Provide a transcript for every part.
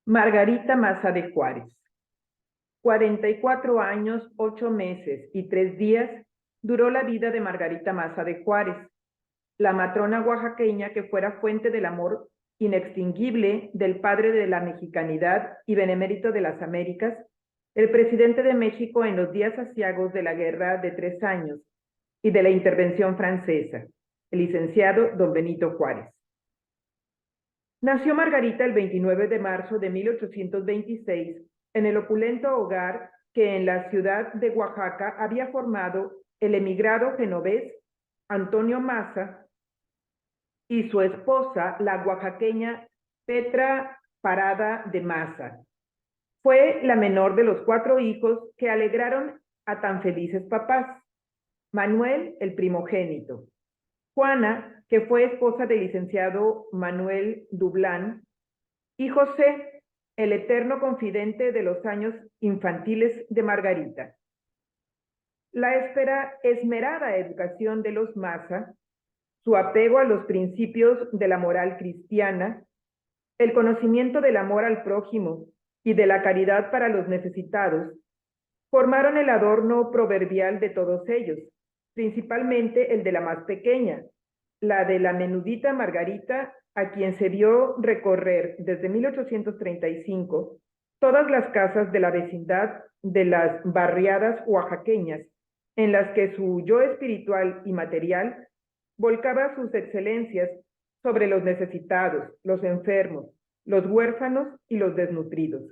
Margarita Maza de Juárez. 44 años, 8 meses y 3 días duró la vida de Margarita Maza de Juárez, la matrona oaxaqueña que fuera fuente del amor inextinguible del padre de la mexicanidad y benemérito de las Américas, el presidente de México en los días aciagos de la Guerra de 3 años y de la intervención francesa, el licenciado don Benito Juárez. Nació Margarita el 29 de marzo de 1826 en el opulento hogar que en la ciudad de Oaxaca había formado el emigrado genovés Antonio Maza y su esposa, la oaxaqueña Petra Parada de Maza. Fue la menor de los 4 hijos que alegraron a tan felices papás. Manuel, el primogénito. Juana, que fue esposa del licenciado Manuel Dublán, y José, el eterno confidente de los años infantiles de Margarita. La esmerada educación de los Maza, su apego a los principios de la moral cristiana, el conocimiento del amor al prójimo y de la caridad para los necesitados, formaron el adorno proverbial de todos ellos, principalmente el de la más pequeña, la de la menudita Margarita, a quien se vio recorrer desde 1835 todas las casas de la vecindad de las barriadas oaxaqueñas, en las que su yo espiritual y material volcaba sus excelencias sobre los necesitados, los enfermos, los huérfanos y los desnutridos.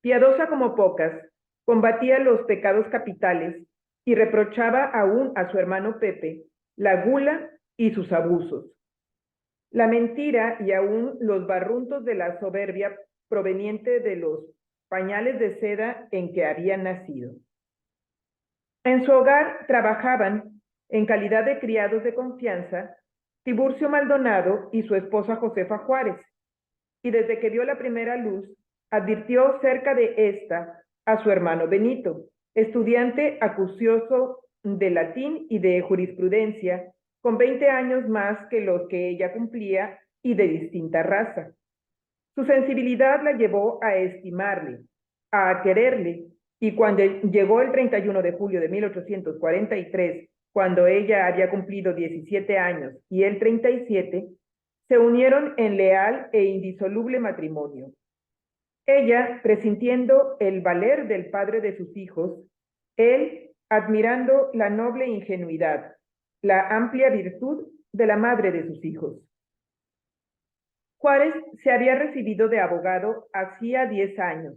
Piadosa como pocas, combatía los pecados capitales y reprochaba aún a su hermano Pepe la gula y sus abusos, la mentira y aún los barruntos de la soberbia proveniente de los pañales de seda en que había nacido. En su hogar trabajaban, en calidad de criados de confianza, Tiburcio Maldonado y su esposa Josefa Juárez, y desde que vio la primera luz, advirtió cerca de ésta a su hermano Benito, estudiante acucioso de latín y de jurisprudencia, con 20 años más que los que ella cumplía y de distinta raza. Su sensibilidad la llevó a estimarle, a quererle, y cuando llegó el 31 de julio de 1843, cuando ella había cumplido 17 años y él 37, se unieron en leal e indisoluble matrimonio. Ella, presintiendo el valer del padre de sus hijos, él, admirando la noble ingenuidad, la amplia virtud de la madre de sus hijos. Juárez se había recibido de abogado hacía 10 años,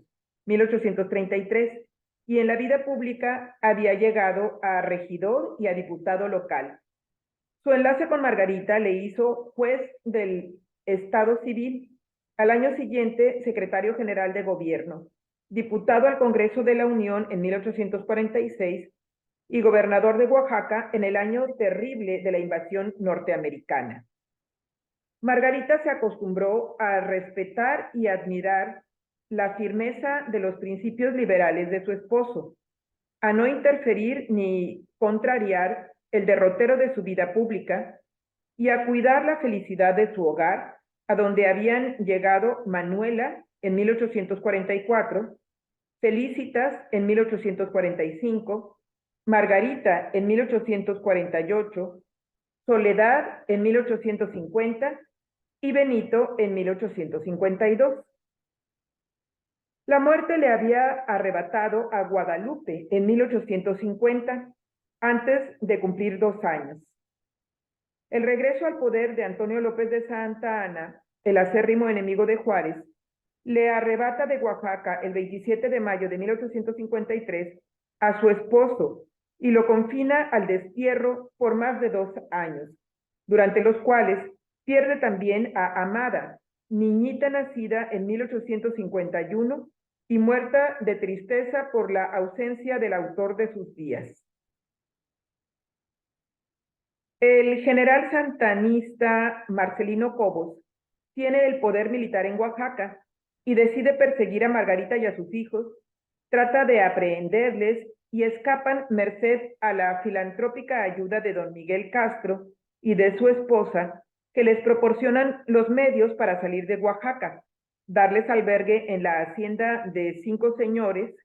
1833, y en la vida pública había llegado a regidor y a diputado local. Su enlace con Margarita le hizo juez del Estado Civil, al año siguiente secretario general de Gobierno, diputado al Congreso de la Unión en 1846 y gobernador de Oaxaca en el año terrible de la invasión norteamericana. Margarita se acostumbró a respetar y admirar la firmeza de los principios liberales de su esposo, a no interferir ni contrariar el derrotero de su vida pública y a cuidar la felicidad de su hogar, a donde habían llegado Manuela en 1844, Felicitas en 1845, Margarita en 1848, Soledad en 1850 y Benito en 1852. La muerte le había arrebatado a Guadalupe en 1850, antes de cumplir 2 años. El regreso al poder de Antonio López de Santa Anna, el acérrimo enemigo de Juárez, le arrebata de Oaxaca el 27 de mayo de 1853 a su esposo y lo confina al destierro por más de 2 años, durante los cuales pierde también a Amada, niñita nacida en 1851 y muerta de tristeza por la ausencia del autor de sus días. El general santanista Marcelino Cobos tiene el poder militar en Oaxaca y decide perseguir a Margarita y a sus hijos, trata de aprehenderles y escapan merced a la filantrópica ayuda de don Miguel Castro y de su esposa, que les proporcionan los medios para salir de Oaxaca, darles albergue en la hacienda de 5 señores,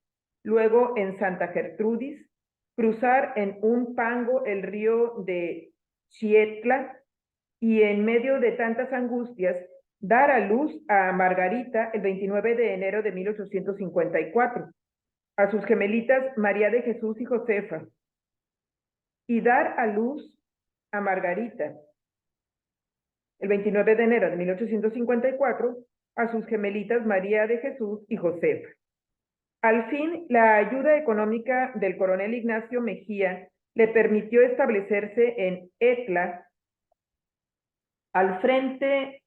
luego en Santa Gertrudis, cruzar en un pango el río de Chietla y en medio de tantas angustias, dar a luz a Margarita el 29 de enero de 1854, a sus gemelitas María de Jesús y Josefa, y dar a luz a Margarita el 29 de enero de 1854, a sus gemelitas María de Jesús y Josefa. Al fin, la ayuda económica del coronel Ignacio Mejía le permitió establecerse en Etla, al frente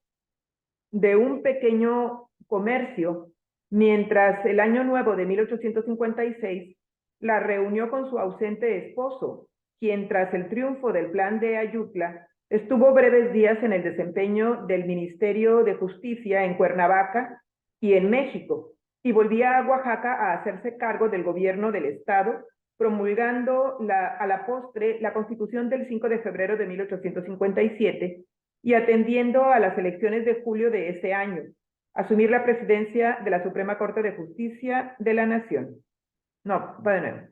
de un pequeño comercio, mientras el año nuevo de 1856 la reunió con su ausente esposo, quien tras el triunfo del plan de Ayutla estuvo breves días en el desempeño del Ministerio de Justicia en Cuernavaca y en México, y volvía a Oaxaca a hacerse cargo del gobierno del estado, promulgando a la postre la Constitución del 5 de febrero de 1857 y atendiendo a las elecciones de julio de ese año, asumir la presidencia de la Suprema Corte de Justicia de la Nación. No, va de nuevo.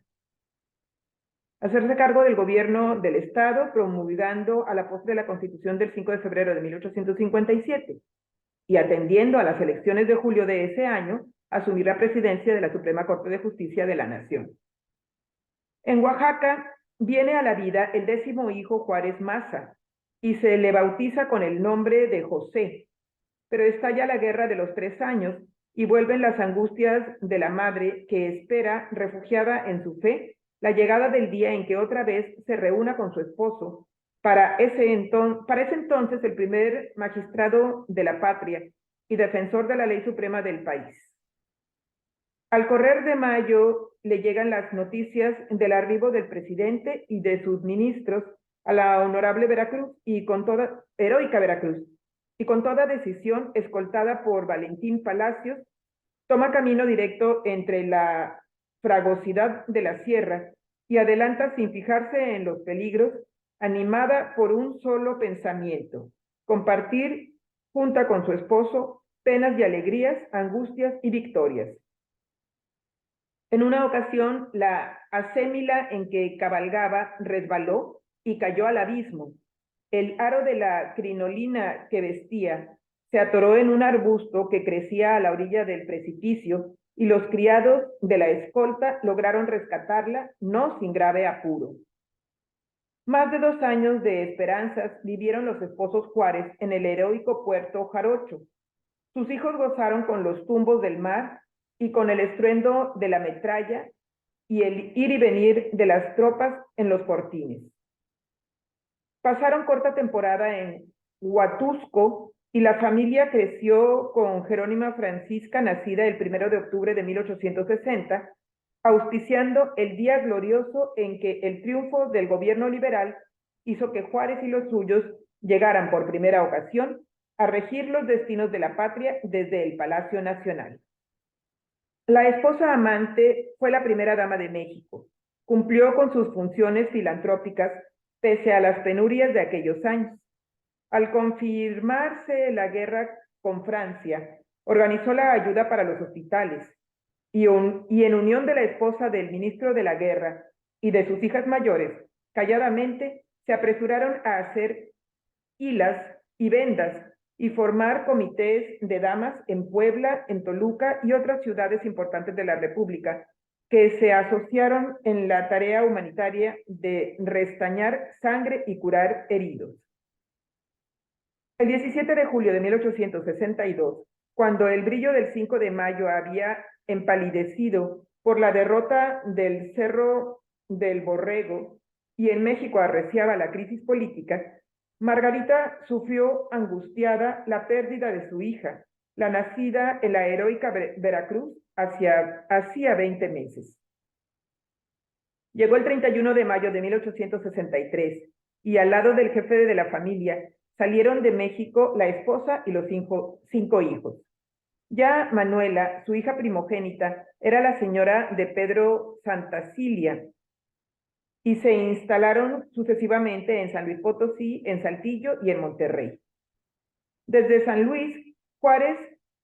Hacerse cargo del gobierno del Estado, promulgando a la postre la Constitución del 5 de febrero de 1857 y atendiendo a las elecciones de julio de ese año, asumir la presidencia de la Suprema Corte de Justicia de la Nación. En Oaxaca viene a la vida el 10º hijo Juárez Maza y se le bautiza con el nombre de José, pero estalla la guerra de los 3 años y vuelven las angustias de la madre que espera, refugiada en su fe, la llegada del día en que otra vez se reúna con su esposo, para ese entonces el primer magistrado de la patria y defensor de la ley suprema del país. Al correr de mayo le llegan las noticias del arribo del presidente y de sus ministros a la honorable Veracruz y con toda heroica Veracruz, y con toda decisión, escoltada por Valentín Palacios, toma camino directo entre la fragosidad de la sierra y adelanta sin fijarse en los peligros, animada por un solo pensamiento: compartir, junta con su esposo, penas y alegrías, angustias y victorias. En una ocasión, la acémila en que cabalgaba resbaló y cayó al abismo. El aro de la crinolina que vestía se atoró en un arbusto que crecía a la orilla del precipicio y los criados de la escolta lograron rescatarla, no sin grave apuro. Más de 2 años de esperanzas vivieron los esposos Juárez en el heroico puerto Jarocho. Sus hijos gozaron con los tumbos del mar y con el estruendo de la metralla y el ir y venir de las tropas en los fortines. Pasaron corta temporada en Huatusco y la familia creció con Jerónima Francisca, nacida el 1 de octubre de 1860, auspiciando el día glorioso en que el triunfo del gobierno liberal hizo que Juárez y los suyos llegaran por primera ocasión a regir los destinos de la patria desde el Palacio Nacional. La esposa amante fue la primera dama de México. Cumplió con sus funciones filantrópicas pese a las penurias de aquellos años. Al confirmarse la guerra con Francia, organizó la ayuda para los hospitales y en unión de la esposa del ministro de la guerra y de sus hijas mayores, calladamente se apresuraron a hacer hilas y vendas y formar comités de damas en Puebla, en Toluca y otras ciudades importantes de la República, que se asociaron en la tarea humanitaria de restañar sangre y curar heridos. El 17 de julio de 1862, cuando el brillo del 5 de mayo había empalidecido por la derrota del Cerro del Borrego y en México arreciaba la crisis política, Margarita sufrió angustiada la pérdida de su hija, la nacida en la heroica Veracruz hacía 20 meses. Llegó el 31 de mayo de 1863 y al lado del jefe de la familia salieron de México la esposa y los 5 hijos. Ya Manuela, su hija primogénita, era la señora de Pedro Santacilia, y se instalaron sucesivamente en San Luis Potosí, en Saltillo y en Monterrey. Desde San Luis, Juárez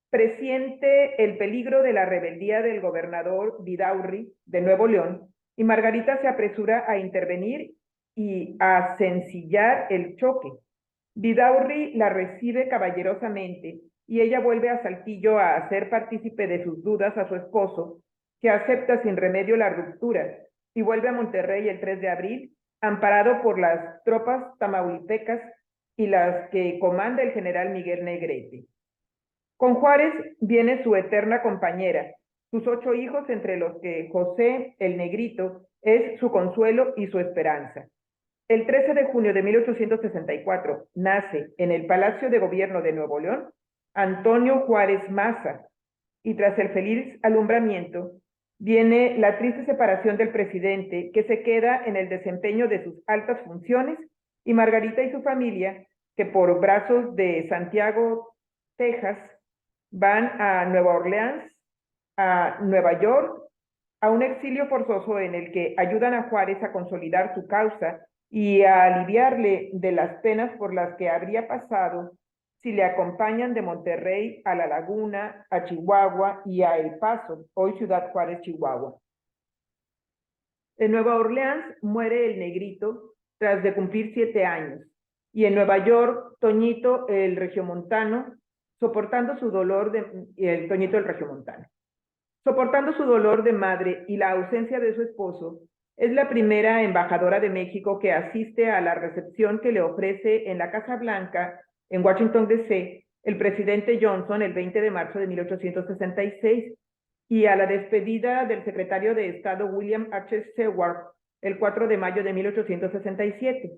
presiente el peligro de la rebeldía del gobernador Vidaurri de Nuevo León y Margarita se apresura a intervenir y a sencillar el choque. Vidaurri la recibe caballerosamente y ella vuelve a Saltillo a hacer partícipe de sus dudas a su esposo, que acepta sin remedio la ruptura y vuelve a Monterrey el 3 de abril, amparado por las tropas tamaulipecas y las que comanda el general Miguel Negrete. Con Juárez viene su eterna compañera, sus 8 hijos, entre los que José el Negrito es su consuelo y su esperanza. El 13 de junio de 1864 nace en el Palacio de Gobierno de Nuevo León Antonio Juárez Maza, y tras el feliz alumbramiento viene la triste separación del presidente, que se queda en el desempeño de sus altas funciones, y Margarita y su familia, que por brazos de Santiago, Texas, van a Nueva Orleans, a Nueva York, a un exilio forzoso en el que ayudan a Juárez a consolidar su causa y a aliviarle de las penas por las que habría pasado si le acompañan de Monterrey a La Laguna, a Chihuahua y a El Paso, hoy Ciudad Juárez, Chihuahua. En Nueva Orleans muere el Negrito tras de cumplir 7 años, y en Nueva York, Toñito el Regiomontano, soportando su dolor el Toñito el Regiomontano. Soportando su dolor de madre y la ausencia de su esposo, es la primera embajadora de México que asiste a la recepción que le ofrece en la Casa Blanca, en Washington, D.C., el presidente Johnson el 20 de marzo de 1866, y a la despedida del secretario de Estado William H. Seward el 4 de mayo de 1867,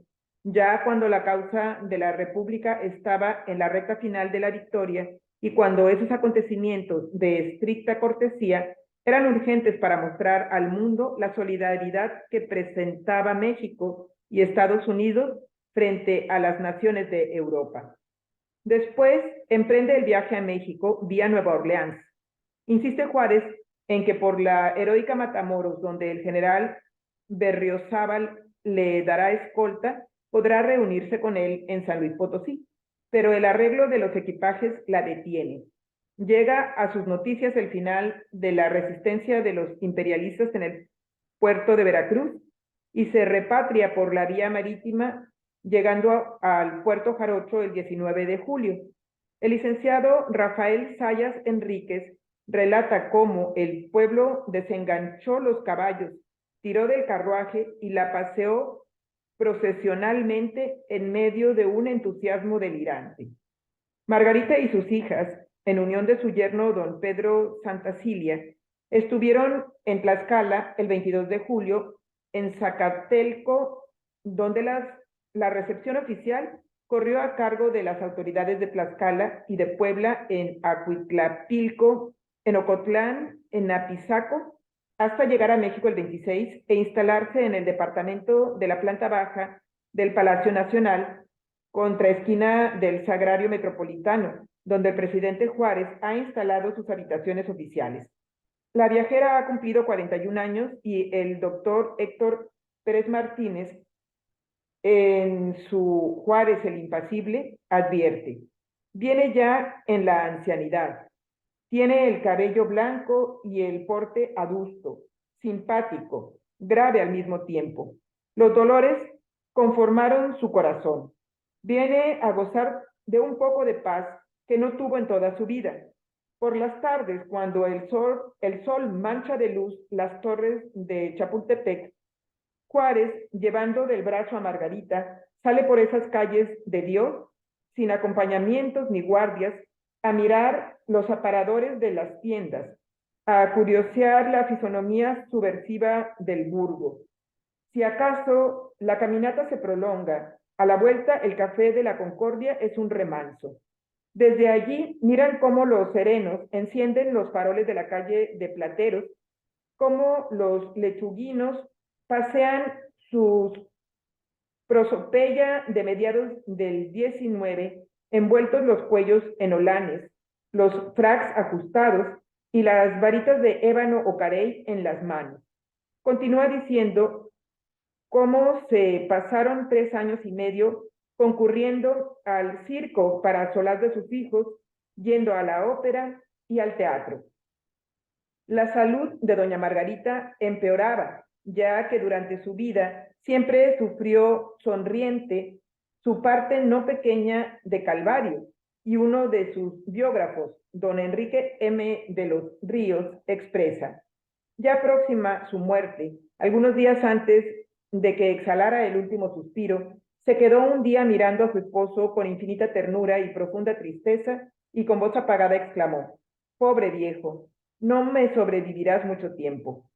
ya cuando la causa de la República estaba en la recta final de la victoria y cuando esos acontecimientos de estricta cortesía eran urgentes para mostrar al mundo la solidaridad que presentaba México y Estados Unidos frente a las naciones de Europa. Después emprende el viaje a México vía Nueva Orleans. Insiste Juárez en que por la heroica Matamoros, donde el general Berriozábal le dará escolta, podrá reunirse con él en San Luis Potosí, pero el arreglo de los equipajes la detiene. Llega a sus noticias el final de la resistencia de los imperialistas en el puerto de Veracruz y se repatria por la vía marítima, llegando al puerto Jarocho el 19 de julio. El licenciado Rafael Sayas Enríquez relata cómo el pueblo desenganchó los caballos, tiró del carruaje y la paseó procesionalmente en medio de un entusiasmo delirante. Margarita y sus hijas, en unión de su yerno don Pedro Santacilia, estuvieron en Tlaxcala el 22 de julio, en Zacatelco, donde la recepción oficial corrió a cargo de las autoridades de Tlaxcala y de Puebla, en Acuitlapilco, en Ocotlán, en Apizaco, hasta llegar a México el 26 e instalarse en el departamento de la planta baja del Palacio Nacional, contraesquina del Sagrario Metropolitano, donde el presidente Juárez ha instalado sus habitaciones oficiales. La viajera ha cumplido 41 años y el doctor Héctor Pérez Martínez, en su Juárez el Impasible, advierte: viene ya en la ancianidad, tiene el cabello blanco y el porte adusto, simpático, grave al mismo tiempo. Los dolores conformaron su corazón. Viene a gozar de un poco de paz que no tuvo en toda su vida. Por las tardes, cuando el sol mancha de luz las torres de Chapultepec, Juárez, llevando del brazo a Margarita, sale por esas calles de Dios, sin acompañamientos ni guardias, a mirar los aparadores de las tiendas, a curiosear la fisonomía subversiva del burgo. Si acaso la caminata se prolonga, a la vuelta el Café de la Concordia es un remanso. Desde allí miran cómo los serenos encienden los faroles de la calle de Plateros, cómo los lechuguinos pasean sus prosopeya de mediados del 19, envueltos los cuellos en holanes, los fracs ajustados y las varitas de ébano o carey en las manos. Continúa diciendo cómo se pasaron 3 años y medio concurriendo al circo para solas de sus hijos yendo a la ópera y al teatro. La salud de doña Margarita empeoraba, ya que durante su vida siempre sufrió sonriente su parte no pequeña de calvario, y uno de sus biógrafos, don Enrique M. de los Ríos, expresa: ya próxima su muerte, algunos días antes de que exhalara el último suspiro, se quedó un día mirando a su esposo con infinita ternura y profunda tristeza, y con voz apagada exclamó: pobre viejo, no me sobrevivirás mucho tiempo.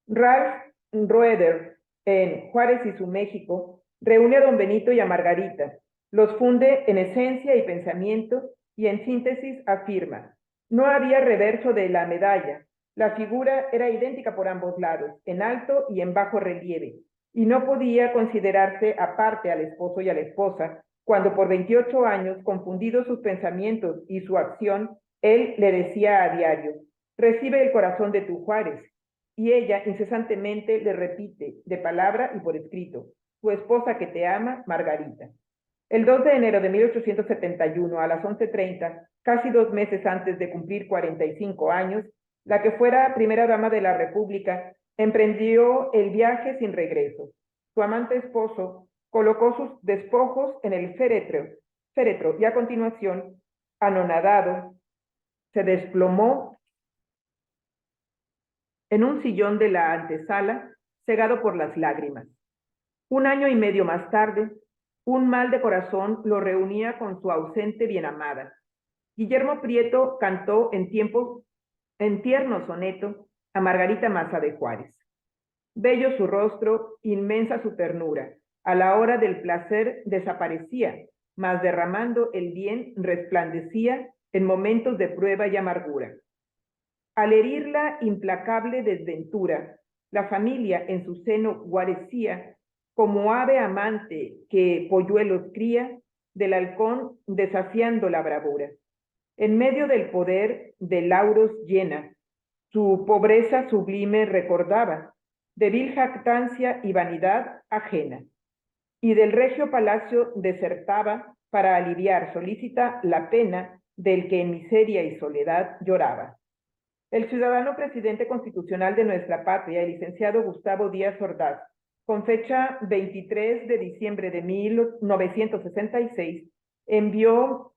Ralph Roeder, en Juárez y su México, reúne a don Benito y a Margarita, los funde en esencia y pensamiento, y en síntesis afirma: no había reverso de la medalla, la figura era idéntica por ambos lados, en alto y en bajo relieve, y no podía considerarse aparte al esposo y a la esposa, cuando por 28 años, confundidos sus pensamientos y su acción, él le decía a diario: recibe el corazón de tu Juárez, y ella incesantemente le repite, de palabra y por escrito: tu esposa que te ama, Margarita. El 2 de enero de 1871, a las 11:30, casi 2 meses antes de cumplir 45 años, la que fuera primera dama de la República emprendió el viaje sin regreso. Su amante esposo colocó sus despojos en el féretro y a continuación, anonadado, se desplomó en un sillón de la antesala, cegado por las lágrimas. 1 año y medio más tarde, un mal de corazón lo reunía con su ausente bienamada. Guillermo Prieto cantó en tierno soneto a Margarita Maza de Juárez. Bello su rostro, inmensa su ternura, a la hora del placer desaparecía, mas derramando el bien resplandecía en momentos de prueba y amargura. Al herirla implacable desventura, la familia en su seno guarecía, como ave amante que polluelos cría, del halcón desafiando la bravura. En medio del poder de lauros llena, su pobreza sublime recordaba, de vil jactancia y vanidad ajena. Y del regio palacio desertaba para aliviar solícita la pena del que en miseria y soledad lloraba. El ciudadano presidente constitucional de nuestra patria, el licenciado Gustavo Díaz Ordaz, con fecha 23 de diciembre de 1966, envió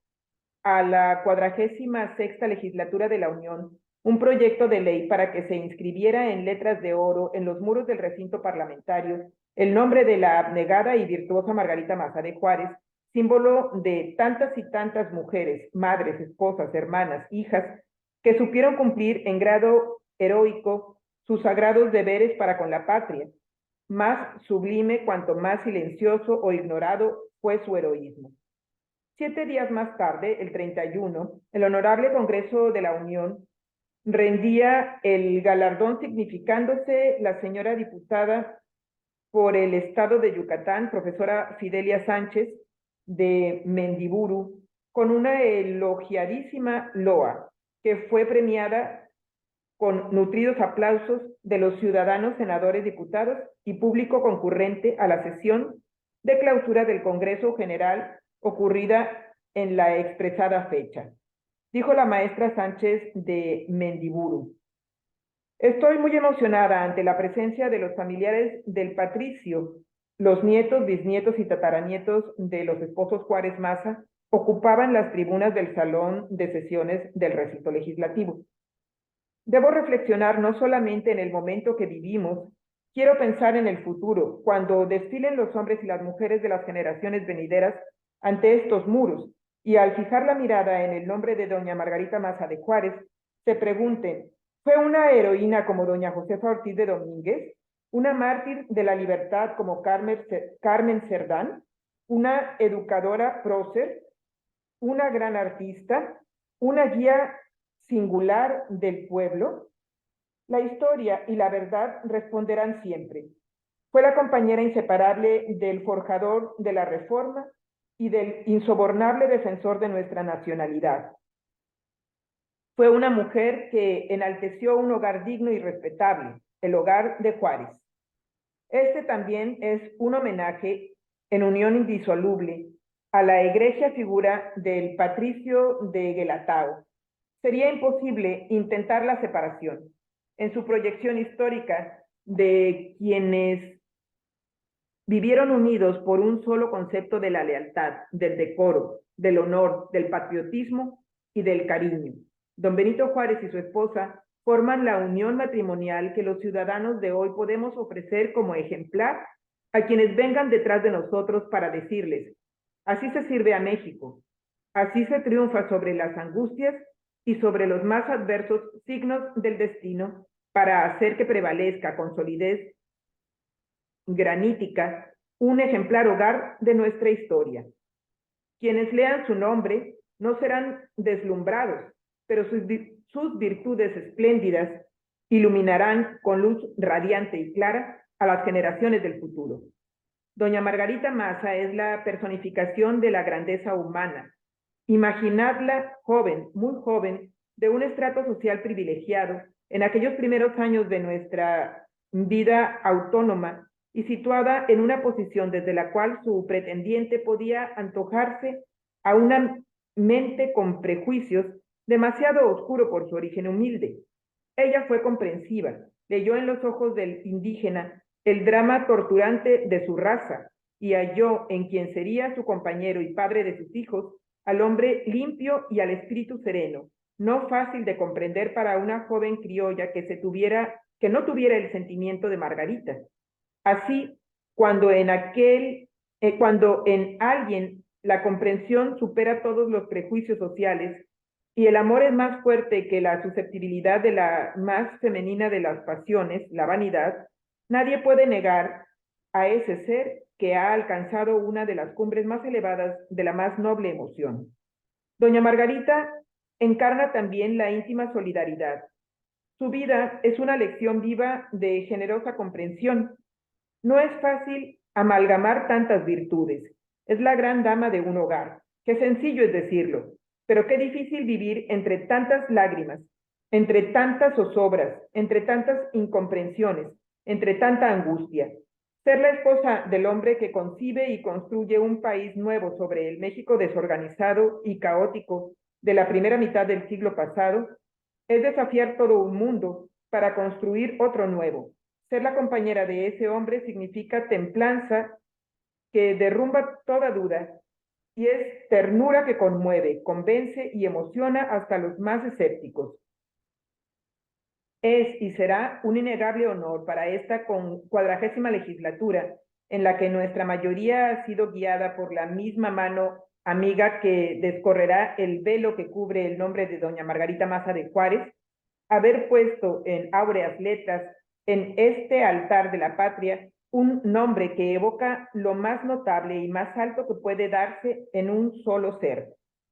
a la 46ª legislatura de la Unión un proyecto de ley para que se inscribiera en letras de oro en los muros del recinto parlamentario el nombre de la abnegada y virtuosa Margarita Maza de Juárez, símbolo de tantas y tantas mujeres, madres, esposas, hermanas, hijas, que supieron cumplir en grado heroico sus sagrados deberes para con la patria, más sublime cuanto más silencioso o ignorado fue su heroísmo. 7 días más tarde, el 31, el Honorable Congreso de la Unión rendía el galardón, significándose la señora diputada por el estado de Yucatán, profesora Fidelia Sánchez de Mendiburu, con una elogiadísima loa, que fue premiada con nutridos aplausos de los ciudadanos, senadores, diputados y público concurrente a la sesión de clausura del Congreso General ocurrida en la expresada fecha. Dijo la maestra Sánchez de Mendiburu: estoy muy emocionada ante la presencia de los familiares del patricio. Los nietos, bisnietos y tataranietos de los esposos Juárez Maza ocupaban las tribunas del salón de sesiones del recinto legislativo. Debo reflexionar no solamente en el momento que vivimos, quiero pensar en el futuro, cuando desfilen los hombres y las mujeres de las generaciones venideras ante estos muros, y al fijar la mirada en el nombre de doña Margarita Maza de Juárez, se pregunten: ¿fue una heroína como doña Josefa Ortiz de Domínguez? ¿Una mártir de la libertad como Carmen Cerdán? ¿Una educadora prócer? ¿Una gran artista? ¿Una guía singular del pueblo? La historia y la verdad responderán siempre. Fue la compañera inseparable del forjador de la Reforma y del insobornable defensor de nuestra nacionalidad. Fue una mujer que enalteció un hogar digno y respetable, el hogar de Juárez. Este también es un homenaje en unión indisoluble a la egregia figura del patricio de Guelatao. Sería imposible intentar la separación en su proyección histórica de quienes vivieron unidos por un solo concepto de la lealtad, del decoro, del honor, del patriotismo y del cariño. Don Benito Juárez y su esposa forman la unión matrimonial que los ciudadanos de hoy podemos ofrecer como ejemplar a quienes vengan detrás de nosotros para decirles: así se sirve a México, así se triunfa sobre las angustias y sobre los más adversos signos del destino para hacer que prevalezca con solidez granítica un ejemplar hogar de nuestra historia. Quienes lean su nombre no serán deslumbrados, pero sus virtudes espléndidas iluminarán con luz radiante y clara a las generaciones del futuro. Doña Margarita Maza es la personificación de la grandeza humana. Imaginadla joven, muy joven, de un estrato social privilegiado, en aquellos primeros años de nuestra vida autónoma y situada en una posición desde la cual su pretendiente podía antojarse a una mente con prejuicios demasiado oscuro por su origen humilde. Ella fue comprensiva, leyó en los ojos del indígena el drama torturante de su raza y halló en quien sería su compañero y padre de sus hijos al hombre limpio y al espíritu sereno, no fácil de comprender para una joven criolla que no tuviera el sentimiento de Margarita. Así, cuando en alguien la comprensión supera todos los prejuicios sociales y el amor es más fuerte que la susceptibilidad de la más femenina de las pasiones, la vanidad, nadie puede negar a ese ser que ha alcanzado una de las cumbres más elevadas de la más noble emoción. Doña Margarita encarna también la íntima solidaridad. Su vida es una lección viva de generosa comprensión. No es fácil amalgamar tantas virtudes. Es la gran dama de un hogar. Qué sencillo es decirlo, pero qué difícil vivir entre tantas lágrimas, entre tantas zozobras, entre tantas incomprensiones, entre tanta angustia. Ser la esposa del hombre que concibe y construye un país nuevo sobre el México desorganizado y caótico de la primera mitad del siglo pasado es desafiar todo un mundo para construir otro nuevo. Ser la compañera de ese hombre significa templanza que derrumba toda duda y es ternura que conmueve, convence y emociona hasta los más escépticos. Es y será un innegable honor para esta 40ª legislatura, en la que nuestra mayoría ha sido guiada por la misma mano amiga que descorrerá el velo que cubre el nombre de doña Margarita Maza de Juárez, haber puesto en áureas letras en este altar de la patria un nombre que evoca lo más notable y más alto que puede darse en un solo ser: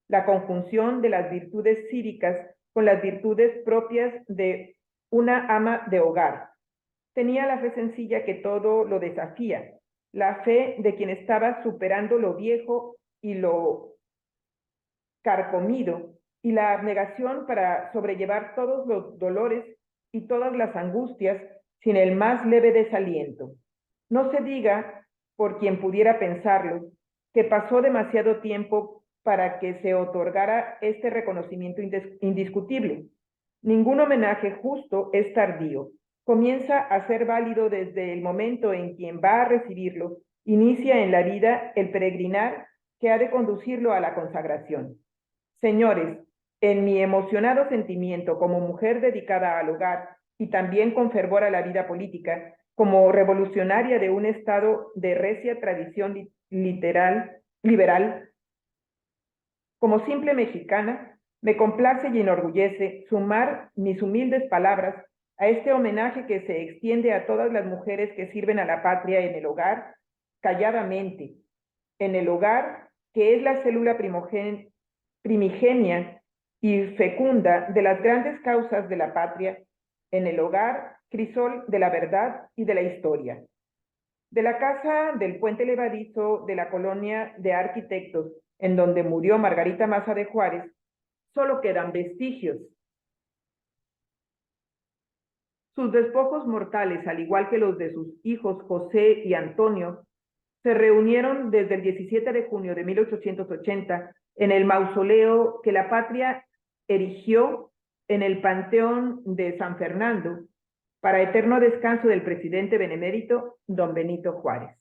la conjunción de las virtudes cívicas con las virtudes propias de una ama de hogar. Tenía la fe sencilla que todo lo desafía, la fe de quien estaba superando lo viejo y lo carcomido, y la abnegación para sobrellevar todos los dolores y todas las angustias sin el más leve desaliento. No se diga, por quien pudiera pensarlo, que pasó demasiado tiempo para que se otorgara este reconocimiento indiscutible. Ningún homenaje justo es tardío. Comienza a ser válido desde el momento en quien va a recibirlo, inicia en la vida el peregrinar que ha de conducirlo a la consagración. Señores, en mi emocionado sentimiento como mujer dedicada al hogar y también con fervor a la vida política, como revolucionaria de un estado de recia tradición liberal, como simple mexicana, me complace y enorgullece sumar mis humildes palabras a este homenaje que se extiende a todas las mujeres que sirven a la patria en el hogar, calladamente, en el hogar que es la célula primigenia y fecunda de las grandes causas de la patria, en el hogar, crisol de la verdad y de la historia. De la casa del puente levadizo de la colonia de arquitectos, en donde murió Margarita Maza de Juárez, solo quedan vestigios. Sus despojos mortales, al igual que los de sus hijos José y Antonio, se reunieron desde el 17 de junio de 1880 en el mausoleo que la patria erigió en el Panteón de San Fernando para eterno descanso del presidente benemérito don Benito Juárez.